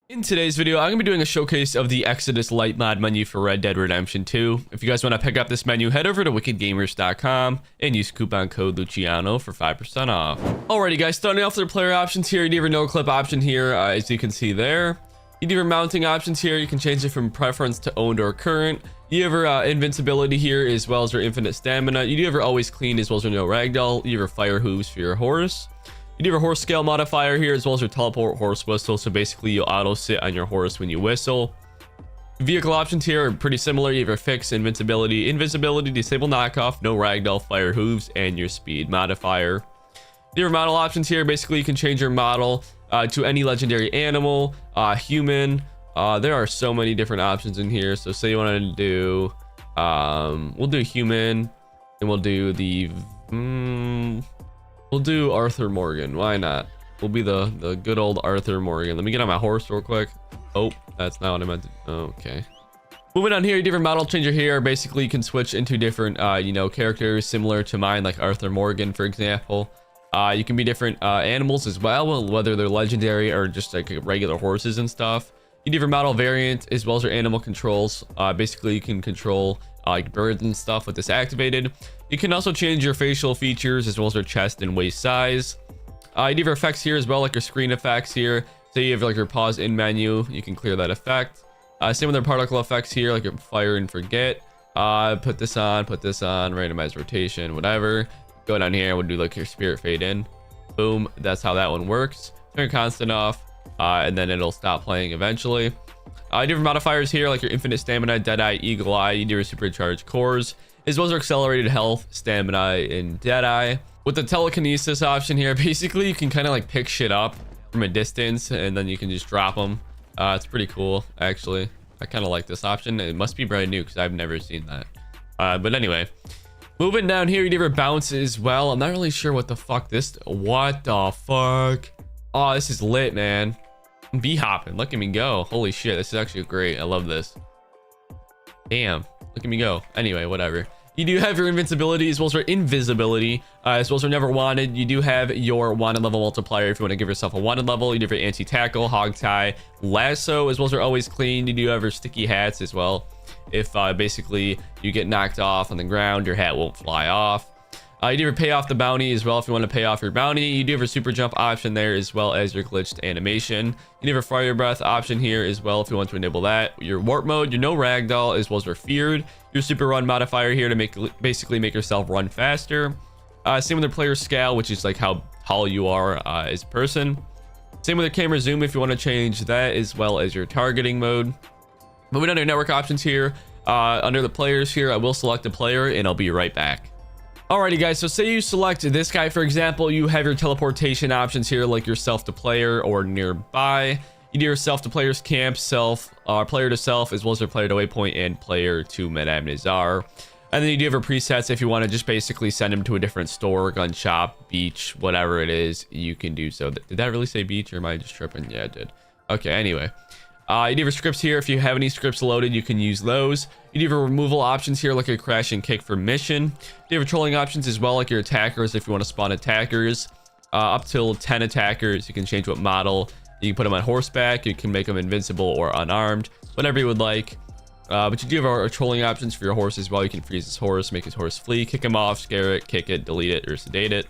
In today's video, I'm going to be doing a showcase of the Exodus Lite Mod Menu for Red Dead Redemption 2. If you guys want to pick up this menu, head over to wickedgamers.com and use coupon code Luciano for 5% off. Alrighty guys, starting off with the player options here, you do have your no clip option here, as you can see there. You do have your mounting options here, you can change it from preference to owned or current. You have your invincibility here, as well as your infinite stamina. You do have your always clean, as well as your no ragdoll. You have your fire hooves for your horse. You do have a horse scale modifier here, as well as your teleport horse whistle. So basically you auto sit on your horse when you whistle. Vehicle options here are pretty similar. You have your fix, invincibility, disable knockoff, no ragdoll, fire hooves, and your speed modifier. Your model options here, basically you can change your model to any legendary animal, human. There are so many different options in here. So say you wanted to do, we'll do human, and we'll do the, we'll do Arthur Morgan. Why not? We'll be the good old Arthur Morgan. Let me get on my horse real quick. Oh, that's not what I meant to. Okay. Moving on here, different model changer here. Basically, you can switch into different, characters similar to mine, like Arthur Morgan, for example. You can be different animals as well, whether they're legendary or just like regular horses and stuff. You different model variant as well as your animal controls. Basically, you can control like birds and stuff with this activated. You can also change your facial features as well as your chest and waist size. You do have your effects here as well, like your screen effects here. So you have like your pause in menu, you can clear that effect. Same with their particle effects here, like your fire and forget. Put this on, randomize rotation, whatever. Go down here, we'll do like your spirit fade in. Boom, that's how that one works. Turn constant off, and then it'll stop playing eventually. Different modifiers here, like your infinite stamina, deadeye, eagle eye. You do your supercharged cores, as well as your accelerated health, stamina, and deadeye. With the telekinesis option here, basically you can kind of like pick shit up from a distance, and then you can just drop them. It's pretty cool, actually. I kind of like this option. It must be brand new because I've never seen that. But anyway, moving down here, you do your bounce as well. I'm not really sure what the fuck this. What the fuck? Oh, this is lit, man. Bee hopping, look at me go. Holy shit, this is actually great. I love this. Damn, look at me go. Anyway, whatever. You do have your invincibility as well as your invisibility, as well as your never wanted. You do have your wanted level multiplier if you want to give yourself a wanted level. You do have your anti-tackle, hog tie, lasso, as well as your always clean. You do have your sticky hats as well. If basically you get knocked off on the ground, your hat won't fly off. You do have pay off the bounty as well if you want to pay off your bounty. You do have a super jump option there as well as your glitched animation. You do have a fire breath option here as well if you want to enable that. Your warp mode, your no ragdoll as well as your feared. Your super run modifier here to basically make yourself run faster. Same with the player scale, which is like how tall you are as a person. Same with the camera zoom if you want to change that, as well as your targeting mode. Moving on to your network options here. Under the players here, I will select a player and I'll be right back. Alrighty guys, so say you select this guy, for example. You have your teleportation options here, like your self to player or nearby. You do your self to player's camp, player to self, as well as your player to waypoint and player to Madame Nazar. And then you do have your presets if you want to just basically send him to a different store, gun shop, beach, whatever it is, you can do so. Did that really say beach, or am I just tripping? Yeah, it did. Okay, anyway. You do have your scripts here. If you have any scripts loaded, you can use those. You do have your removal options here, like your crash and kick for mission. You do have your trolling options as well, like your attackers if you want to spawn attackers. Up till 10 attackers, you can change what model. You can put them on horseback, you can make them invincible or unarmed, whatever you would like. But you do have our trolling options for your horse as well. You can freeze his horse, make his horse flee, kick him off, scare it, kick it, delete it, or sedate it.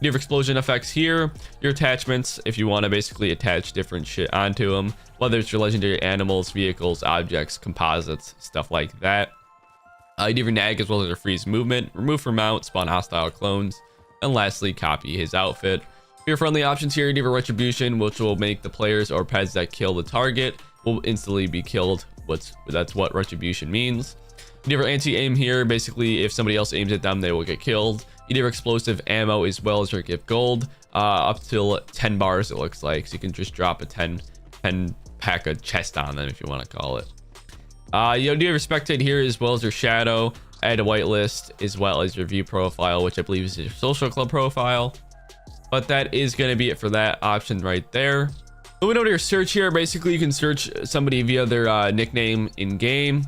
You have explosion effects here, your attachments if you want to basically attach different shit onto them, whether it's your legendary animals, vehicles, objects, composites, stuff like that. You do have your nag as well as your freeze movement, remove from mount, spawn hostile clones, and lastly copy his outfit. Your friendly options here, you do have a retribution, which will make the players or pets that kill the target will instantly be killed. That's what retribution means. You do have your anti-aim here, basically if somebody else aims at them, they will get killed. You do have explosive ammo as well as your gift gold, up till 10 bars it looks like, so you can just drop a 10 pack of chest on them if you want to call it. You do have your spectate here as well as your shadow, add a whitelist as well as your view profile, which I believe is your social club profile. But that is going to be it for that option right there. Moving over to your search here, basically you can search somebody via their nickname in game.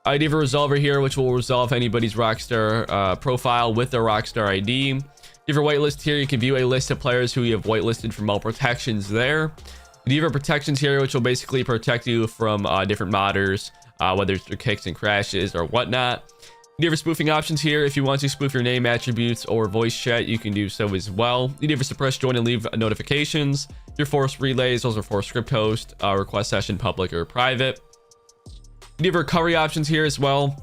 I do have a resolver here, which will resolve anybody's Rockstar profile with their Rockstar ID. You have your whitelist here. You can view a list of players who you have whitelisted from all protections there. You have protections here, which will basically protect you from different modders, whether it's through kicks and crashes or whatnot. You have spoofing options here. If you want to spoof your name, attributes, or voice chat, you can do so as well. You have suppress, join, and leave notifications. Your force relays, those are for script host, request session, public or private. You have recovery options here as well.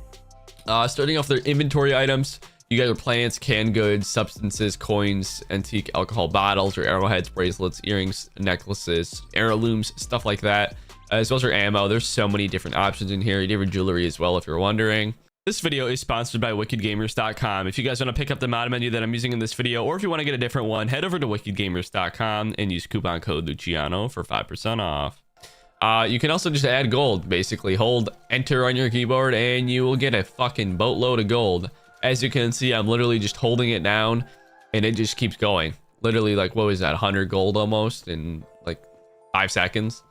Starting off their inventory items, you got your plants, canned goods, substances, coins, antique alcohol bottles, or arrowheads, bracelets, earrings, necklaces, heirlooms, stuff like that, as well as your ammo. There's so many different options in here. You have your jewelry as well if you're wondering. This video is sponsored by wickedgamers.com. If you guys want to pick up the mod menu that I'm using in this video, or if you want to get a different one, head over to wickedgamers.com and use coupon code Luciano for 5% off. You can also just add gold. Basically, hold enter on your keyboard and you will get a fucking boatload of gold. As you can see, I'm literally just holding it down and it just keeps going. Literally, like, what was that, 100 gold almost in like 5 seconds?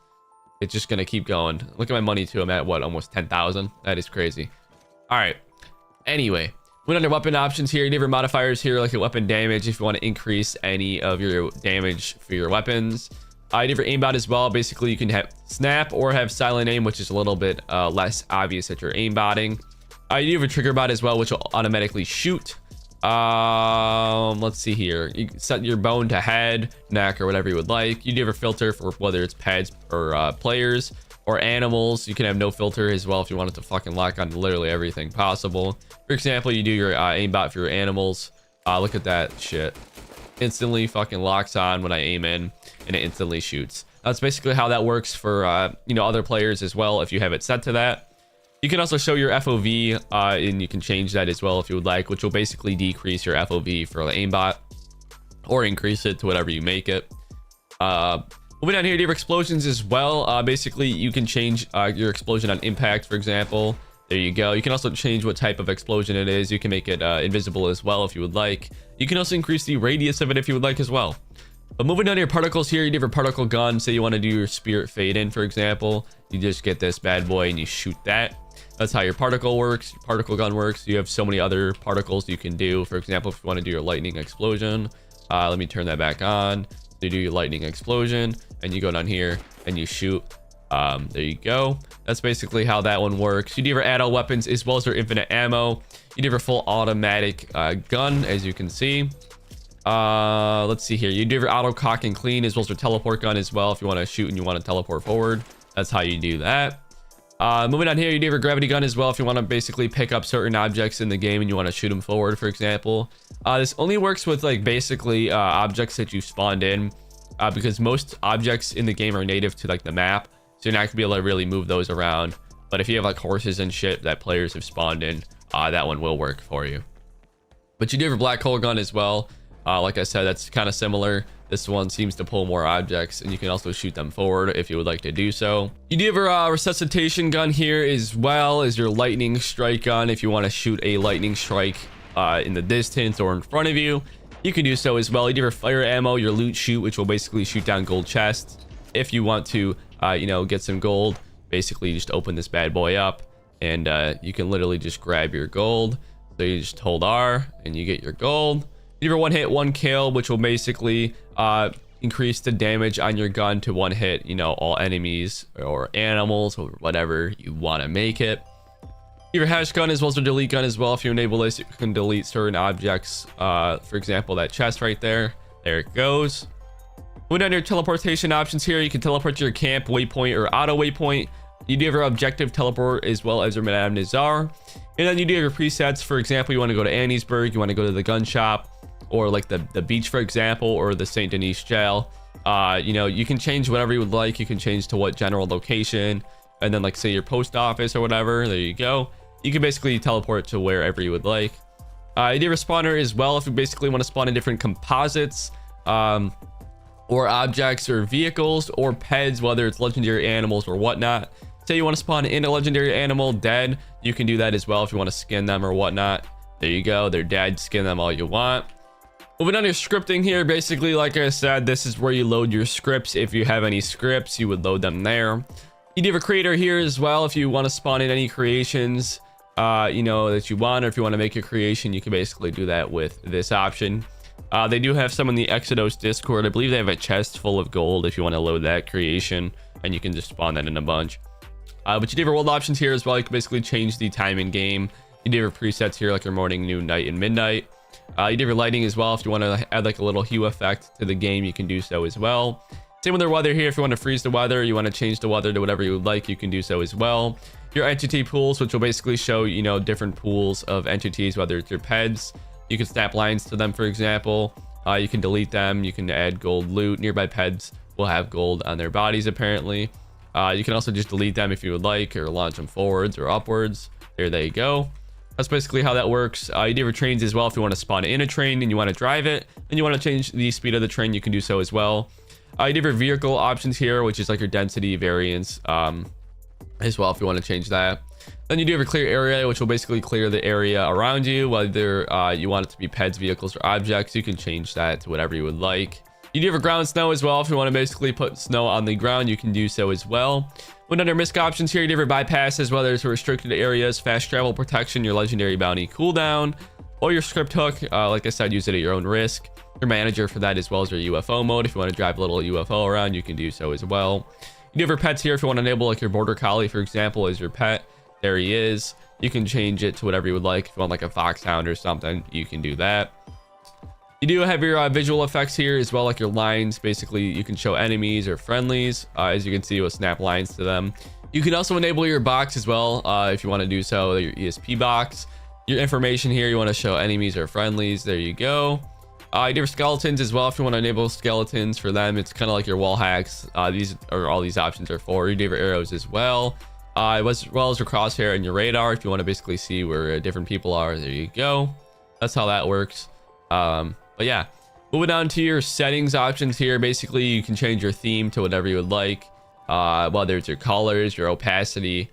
It's just gonna keep going. Look at my money too. I'm at what, almost 10,000? That is crazy. All right, anyway, went under weapon options here. You have your modifiers here, like your weapon damage, if you want to increase any of your damage for your weapons. You have your aimbot as well. Basically, you can have snap or have silent aim, which is a little bit less obvious that you're aimbotting. You have a trigger bot as well, which will automatically shoot. Let's see here. You can set your bone to head, neck, or whatever you would like. You do have a filter for whether it's pets or players or animals. You can have no filter as well if you wanted to fucking lock on literally everything possible. For example, you do your aimbot for your animals. Look at that shit. Instantly fucking locks on when I aim in, and it instantly shoots. That's basically how that works for other players as well, if you have it set to that. You can also show your FOV, and you can change that as well if you would like, which will basically decrease your FOV for the aimbot or increase it to whatever you make it. Moving down here to your explosions as well. Basically, you can change your explosion on impact, for example. There you go. You can also change what type of explosion it is. You can make it invisible as well if you would like. You can also increase the radius of it if you would like as well. But moving down to your particles here, you have your particle gun. Say you want to do your spirit fade in, for example. You just get this bad boy and you shoot that. That's how your particle works. Your particle gun works. You have so many other particles you can do. For example, if you want to do your lightning explosion, let me turn that back on. You do your lightning explosion and you go down here and you shoot. There you go. That's basically how that one works. You do your add-on weapons as well as your infinite ammo. You do your full automatic gun, as you can see. Let's see here. You do your auto cock and clean as well as your teleport gun as well. If you want to shoot and you want to teleport forward, that's how you do that. Moving on here, you do your gravity gun as well if you want to basically pick up certain objects in the game and you want to shoot them forward, for example. This only works with like basically objects that you spawned in, because most objects in the game are native to like the map, so you're not gonna be able to really move those around. But if you have like horses and shit that players have spawned in, that one will work for you. But you do have a black hole gun as well. Like I said, that's kind of similar. This one seems to pull more objects, and you can also shoot them forward if you would like to do so. You do have a resuscitation gun here as well as your lightning strike gun. If you want to shoot a lightning strike in the distance or in front of you, you can do so as well. You do have your fire ammo, your loot shoot, which will basically shoot down gold chests. If you want to, get some gold, basically you just open this bad boy up, and you can literally just grab your gold. So you just hold R, and you get your gold. You have your one hit, one kill, which will basically increase the damage on your gun to one hit, all enemies or animals or whatever you want to make it. You have your hash gun as well as your delete gun as well. If you enable this, you can delete certain objects. For example, that chest right there. There it goes. Moving on to your teleportation options here, you can teleport to your camp, waypoint, or auto waypoint. You do have your objective teleport as well as your Madame Nazar. And then you do have your presets. For example, you want to go to Anniesburg, you want to go to the gun shop, or like the beach, for example, or the St. Denis jail. You can change whatever you would like. You can change to what general location, and then like say your post office or whatever. There you go. You can basically teleport to wherever you would like. You do have a spawner as well if you basically want to spawn in different composites, or objects or vehicles or pets, whether it's legendary animals or whatnot. Say you want to spawn in a legendary animal dead, you can do that as well if you want to skin them or whatnot. There you go, they're dead, skin them all you want. Moving on to your scripting here, basically like I said, this is where you load your scripts. If you have any scripts, you would load them there. You do have a creator here as well if you want to spawn in any creations that you want, or if you want to make a creation, you can basically do that with this option. They do have some in the Exodus Discord. I believe they have a chest full of gold if you want to load that creation, and you can just spawn that in a bunch. But you do have your world options here as well. You can basically change the time in game. You do have your presets here like your morning, noon, night, and midnight. You do have your lighting as well. If you want to add like a little hue effect to the game, you can do so as well. Same with their weather here. If you want to freeze the weather, you want to change the weather to whatever you would like, you can do so as well. Your entity pools, which will basically show, you know, different pools of entities, whether it's your pets. You can snap lines to them, for example. You can delete them. You can add gold loot. Nearby pets will have gold on their bodies, apparently. You can also just delete them if you would like, or launch them forwards or upwards. There they go. That's basically how that works. You do have trains as well. If you want to spawn in a train and you want to drive it, and you want to change the speed of the train, you can do so as well. You do have your vehicle options here, which is like your density variance as well, if you want to change that. Then you do have your clear area, which will basically clear the area around you, whether you want it to be pets, vehicles, or objects. You can change that to whatever you would like. You do have a ground snow as well. If you want to basically put snow on the ground, you can do so as well. When under misc options here, you do have your bypasses, whether it's restricted areas, fast travel protection, your legendary bounty cooldown, or your script hook. Like I said, use it at your own risk. Your manager for that, as well as your UFO mode. If you want to drive a little UFO around, you can do so as well. You do have your pets here. If you want to enable like your border collie, for example, as your pet, there he is. You can change it to whatever you would like. If you want like a foxhound or something, you can do that. You do have your visual effects here as well, like your lines. Basically, you can show enemies or friendlies. As you can see, we'll snap lines to them. You can also enable your box as well, if you want to do so, your ESP box. Your information here, you want to show enemies or friendlies. There you go. You do have skeletons as well. If you want to enable skeletons for them, it's kind of like your wall hacks. These are all these options are for. You do have your arrows as well. As well as your crosshair and your radar. If you want to basically see where different people are, there you go. That's how that works. But yeah, moving on to your settings options here. Basically, you can change your theme to whatever you would like. Whether it's your colors, your opacity,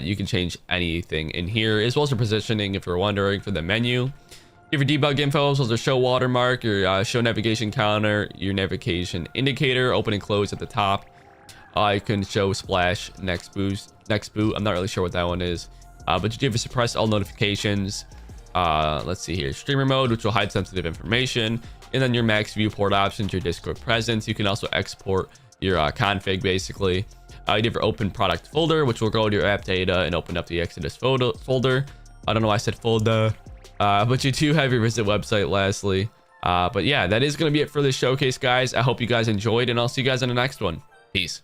you can change anything in here, as well as your positioning if you're wondering for the menu. You have your debug info, so there's show watermark, your show navigation counter, your navigation indicator, open and close at the top. You can show splash, next boot. I'm not really sure what that one is, but you do have to suppress all notifications. Let's see here, streamer mode, which will hide sensitive information, and then your max viewport options, your Discord presence. You can also export your config, basically. You do have your open product folder, which will go to your app data and open up the Exodus folder. I don't know why I said folder. But you do have your visit website lastly. But yeah, that is going to be it for this showcase, guys. I hope you guys enjoyed, and I'll see you guys in the next one. Peace.